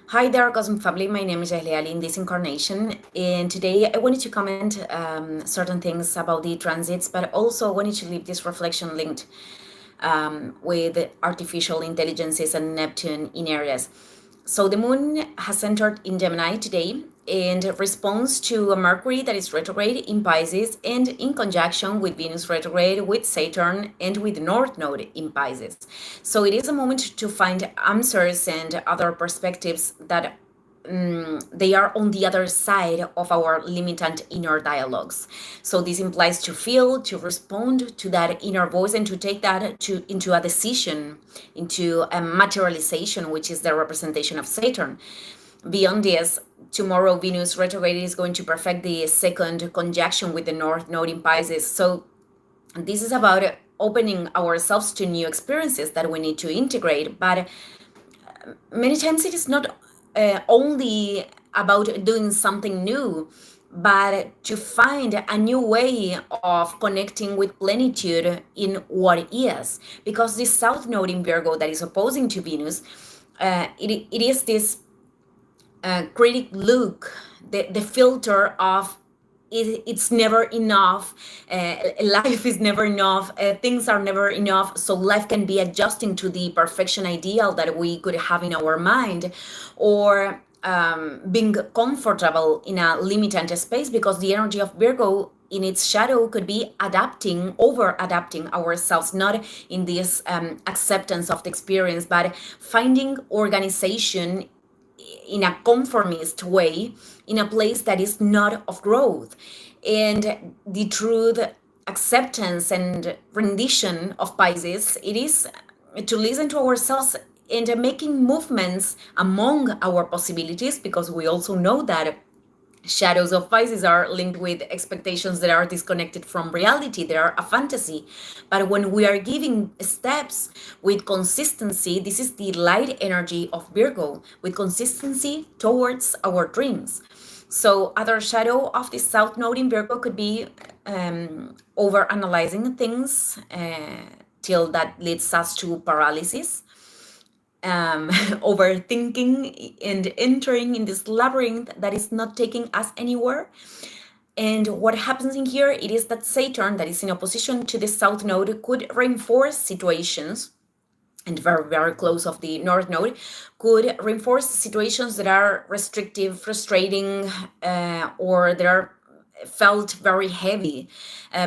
Hi there, Cosmic Family. My name is Ali in this incarnation, and today I wanted to comment certain things about the transits, but also wanted to leave this reflection linked with artificial intelligences and Neptune in Aries. So the moon has entered in Gemini today and responds to a Mercury that is retrograde in Pisces and in conjunction with Venus retrograde, with Saturn, and with North Node in Pisces. So it is a moment to find answers and other perspectives that they are on the other side of our limited inner dialogues. So this implies to feel, to respond to that inner voice, and to take that into a decision, into a materialization, which is the representation of Saturn. Beyond this, tomorrow Venus retrograde is going to perfect the second conjunction with the North Node in Pisces. So this is about opening ourselves to new experiences that we need to integrate, but many times it is not only about doing something new, but to find a new way of connecting with plenitude in what is. Because this South Node in Virgo that is opposing to Venus, it is this critic look, the filter of it's never enough, life is never enough, things are never enough, so life can be adjusting to the perfection ideal that we could have in our mind, or being comfortable in a limited space, because the energy of Virgo in its shadow could be adapting, over adapting ourselves, not in this acceptance of the experience, but finding organization in a conformist way, in a place that is not of growth. And the truth, acceptance, and rendition of Pisces, it is to listen to ourselves and making movements among our possibilities, because we also know that shadows of Pisces are linked with expectations that are disconnected from reality. They are a fantasy. But when we are giving steps with consistency, this is the light energy of Virgo, with consistency towards our dreams. So other shadow of the South Node in Virgo could be over analyzing things till that leads us to paralysis, overthinking, and entering in this labyrinth that is not taking us anywhere. And what happens in here, it is that Saturn, that is in opposition to the South Node, could reinforce situations, and very, very close of the North Node, could reinforce situations that are restrictive, frustrating, or that are felt very heavy,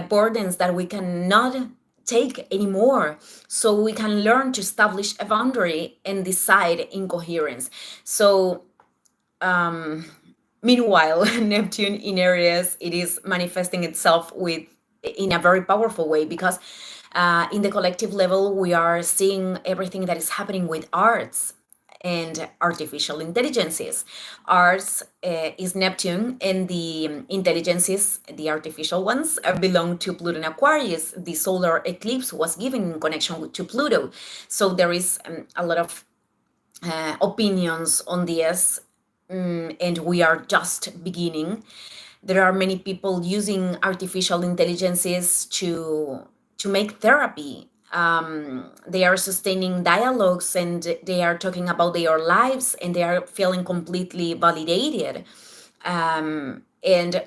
burdens that we cannot take anymore. So we can learn to establish a boundary and decide in coherence. So meanwhile, Neptune in Aries, it is manifesting itself in a very powerful way, because in the collective level, we are seeing everything that is happening with arts and artificial intelligences. Arts is Neptune, and the intelligences, the artificial ones, belong to Pluto and Aquarius. The solar eclipse was given in connection to Pluto. So there is a lot of opinions on this, and we are just beginning. There are many people using artificial intelligences to make therapy. They are sustaining dialogues, and they are talking about their lives, and they are feeling completely validated. And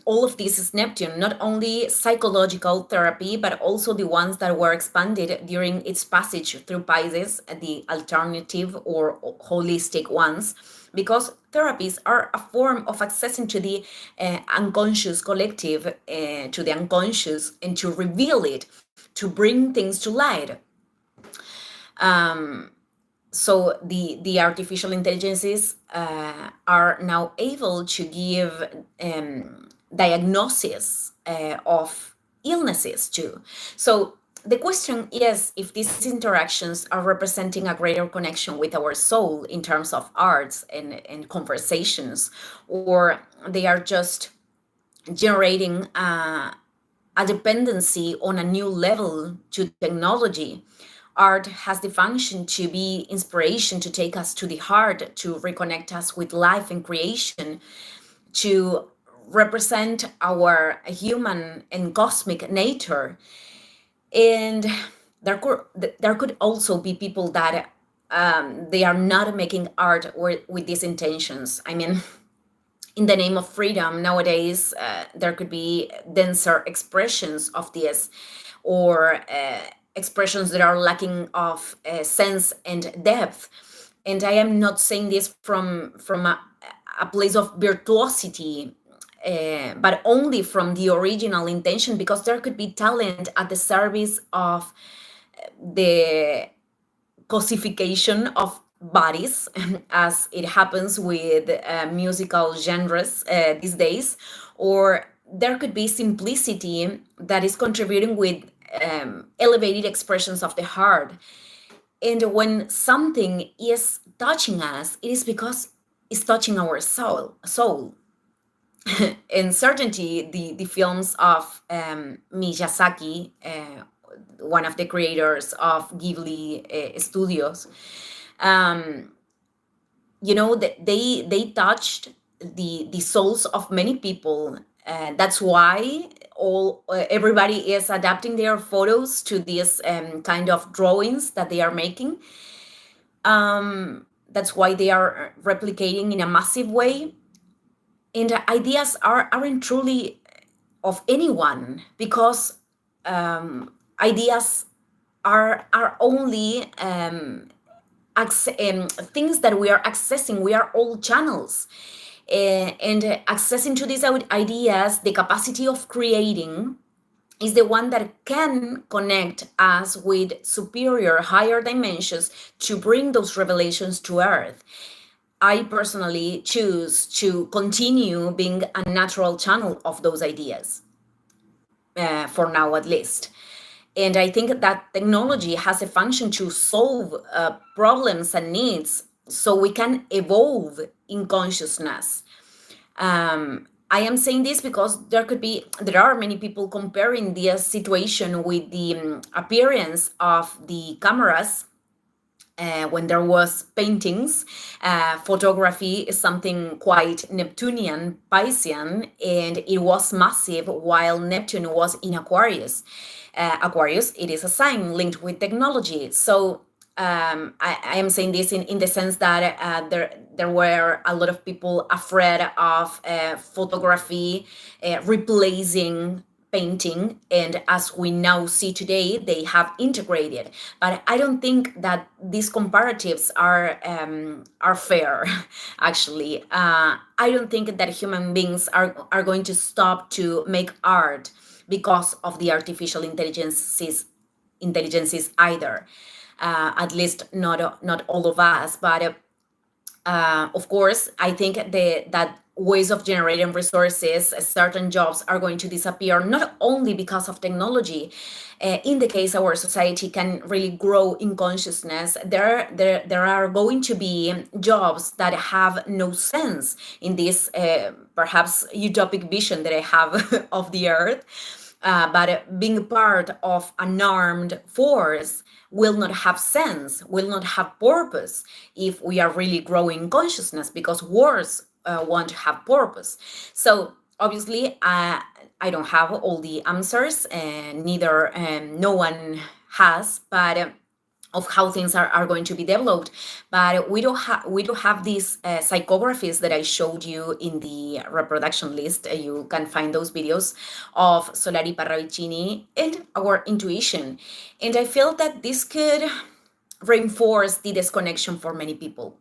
all of this is Neptune, not only psychological therapy, but also the ones that were expanded during its passage through Pisces, the alternative or holistic ones, because therapies are a form of accessing to the unconscious collective, to the unconscious, and to reveal it, to bring things to light. So the artificial intelligences are now able to give diagnosis of illnesses too. So the question is if these interactions are representing a greater connection with our soul in terms of arts and conversations, or they are just generating a dependency on a new level to technology. Art has the function to be inspiration, to take us to the heart, to reconnect us with life and creation, to represent our human and cosmic nature. And there could also be people that they are not making art with these intentions. I mean, in the name of freedom nowadays, there could be denser expressions of this, or expressions that are lacking of sense and depth. And I am not saying this from a place of virtuosity, but only from the original intention, because there could be talent at the service of the cosification of bodies, as it happens with musical genres these days, or there could be simplicity that is contributing with elevated expressions of the heart. And when something is touching us, it is because it's touching our soul. And certainty, the films of Miyazaki, one of the creators of Ghibli Studios, um, they touched the souls of many people. That's why all everybody is adapting their photos to these kind of drawings that they are making. That's why they are replicating in a massive way. And ideas aren't truly of anyone, because ideas are only things that we are accessing. We are all channels. And accessing to these ideas, the capacity of creating is the one that can connect us with superior, higher dimensions to bring those revelations to earth. I personally choose to continue being a natural channel of those ideas, for now at least. And I think that technology has a function to solve problems and needs, so we can evolve in consciousness. I am saying this because there are many people comparing this situation with the appearance of the cameras when there was paintings. Photography is something quite Neptunian, Piscean, and it was massive while Neptune was in Aquarius. Aquarius, it is a sign linked with technology. So I am saying this in the sense that there were a lot of people afraid of photography replacing painting, and as we now see today, they have integrated. But I don't think that these comparatives are fair. Actually, I don't think that human beings are going to stop to make art because of the artificial intelligences either. At least not all of us, but of course, I think that ways of generating resources, certain jobs are going to disappear, not only because of technology. In the case our society can really grow in consciousness, there are going to be jobs that have no sense in this perhaps utopic vision that I have of the earth. But being part of an armed force will not have sense, will not have purpose if we are really growing consciousness, because wars won't have purpose. So obviously, I don't have all the answers, and neither no one has, but of how things are going to be developed. But we do have these psychographies that I showed you in the reproduction list. You can find those videos of Solari Parravicini and our intuition. And I feel that this could reinforce the disconnection for many people,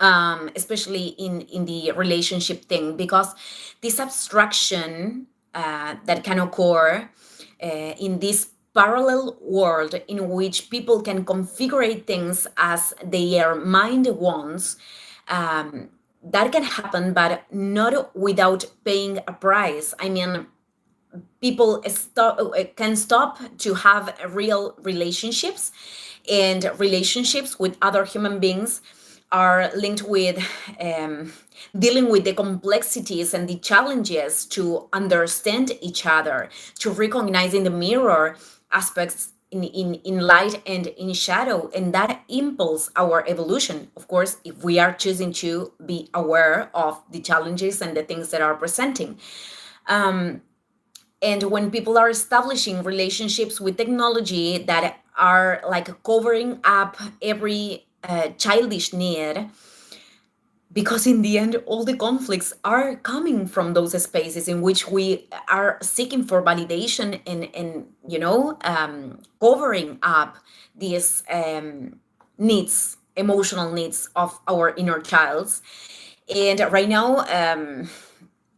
especially in the relationship thing, because this abstraction that can occur in this parallel world in which people can configure things as their mind wants, that can happen, but not without paying a price. I mean, people can stop to have real relationships, and relationships with other human beings are linked with dealing with the complexities and the challenges to understand each other, to recognize in the mirror aspects in light and in shadow, and that impulse our evolution, of course, if we are choosing to be aware of the challenges and the things that are presenting. And when people are establishing relationships with technology that are like covering up every childish need, because in the end all the conflicts are coming from those spaces in which we are seeking for validation and covering up these needs, emotional needs of our inner childs. And right now,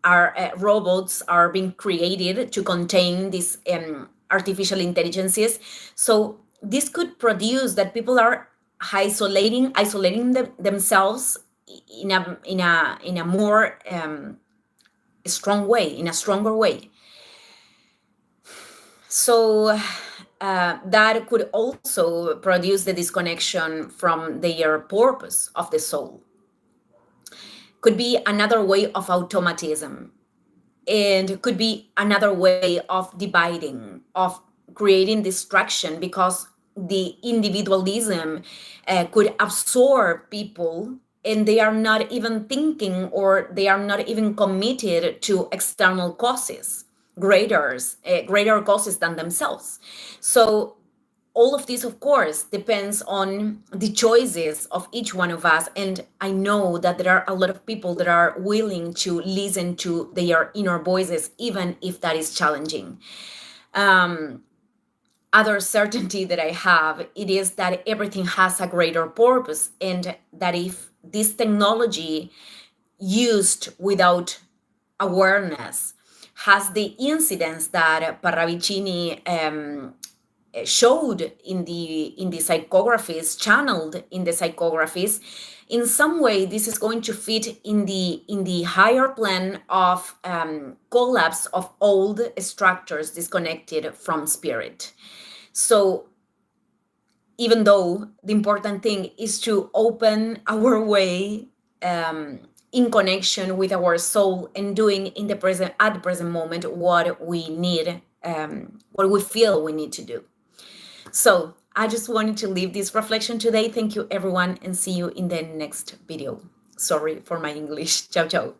our robots are being created to contain these artificial intelligences. So this could produce that people are isolating themselves in a more strong way, in a stronger way. So that could also produce the disconnection from their purpose of the soul. Could be another way of automatism, and could be another way of dividing, of creating distraction, because the individualism could absorb people, and they are not even thinking, or they are not even committed to external causes, greater causes than themselves. So all of this, of course, depends on the choices of each one of us. And I know that there are a lot of people that are willing to listen to their inner voices, even if that is challenging. Other certainty that I have, it is that everything has a greater purpose, and that if this technology used without awareness has the incidence that Parravicini showed in the psychographies, channeled in the psychographies, in some way this is going to fit in the higher plan of collapse of old structures disconnected from spirit. So even though the important thing is to open our way in connection with our soul, and doing in the present, at the present moment, what we need, what we feel we need to do. So I just wanted to leave this reflection today. Thank you, everyone, and see you in the next video. Sorry for my English. Ciao, ciao.